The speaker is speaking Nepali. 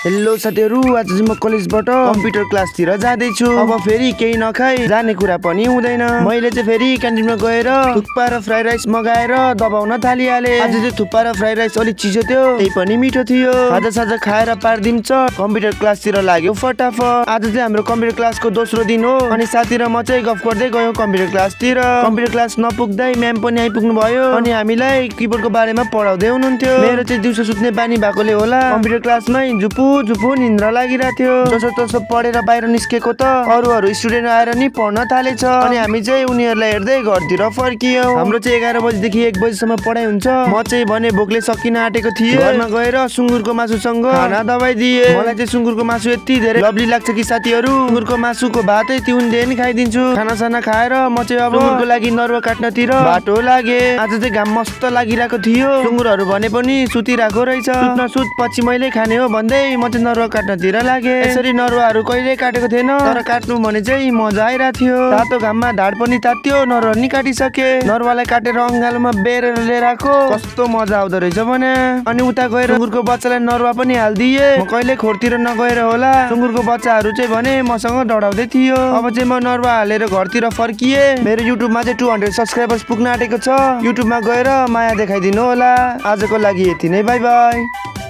हेलो साथीहरु, आज चाहिँ म कलेजबाट कम्प्युटर क्लासतिर जाँदैछु। अब फेरि केही नखाई जाने कुरा पनि हुँदैन। मैले चाहिँ फेरि क्यान्टिनमा गएर थुक्पा र फ्राई राइस मगाएर दबाउन थालिहाले। आज चाहिँ थुक्पा र फ्राई राइस अलि चिसो थियो, त्यही पनि मिठो थियो। खाजा साजा खाएर पारदिन्छ कम्प्युटर क्लासतिर लाग्यो फटाफट। आज चाहिँ हाम्रो कम्प्युटर क्लासको दोस्रो दिन हो अनि साथी र म चाहिँ गफ गर्दै गयौँ कम्प्युटर क्लासतिर। कम्प्युटर क्लास नपुग्दै म्याम पनि आइपुग्नु भयो अनि हामीलाई किबोर्डको बारेमा पढाउँदै हुनुहुन्थ्यो। मेरो चाहिँ दिउँसो सुत्ने बानी भएकोले होला कम्प्युटर क्लासमै झुपु निन्द्रा लागिरहेको थियो। जसो तसो पढेर बाहिर निस्केको त अरू स्टुडेन्ट आएर नि पढ्न थालेछ अनि हामी चाहिँ उनीहरूलाई हेर्दै घरतिर फर्कियौँ। हाम्रो चाहिँ 11 बजेदेखि 1 बजेसम्म पढाइ हुन्छ। म चाहिँ भने भोकले सकिन आँटेको थिएँ। घरमा गएर सुँगुरको मासुसँग खाना दबाइदिए। मलाई चाहिँ सुँगुरको मासु यति धेरै लभली लाग्छ कि साथीहरू, सुँगुरको मासुको भातै तिउनले नि खाइदिन्छु। खानासाना खाएर म चाहिँ अब सुँगुरको लागि नरुवा काट्नतिर बाटो लागे। आज चाहिँ घाम मस्त लागिरहेको थियो। सुँगुरहरू भने पनि सुतिरहेको रहेछ। सुत पछि मैले खाने हो भन्दै म चाहिँ नरुवा काट्नतिर लागे। यसरी नरुवाहरू कहिले काटेको थिएन, तर काट्नु भने चाहिँ मजा आइरहेको थियो। तातो घाममा ढाड पनि तात्यो, नरुवा नि काटिसके। नरुवालाई काटेर अङ्गालोमा बेरेर लिएर आएको कस्तो मजा आउँदो रहेछ भने। अनि उता गएर सुँगुरको बच्चालाई नरुवा पनि हालिदिए। म कहिले खोरतिर नगएर होला सुँगुरको बच्चाहरू चाहिँ भने मसँग डढाउँदै थियो। अब चाहिँ म नरुवा हालेर घरतिर फर्किए। मेरो युट्युबमा चाहिँ 200 सब्सक्राइबर्स पुग्न आँटेको छ। युट्युबमा गएर माया देखाइदिनु होला। आजको लागि यति नै, बाई बाई।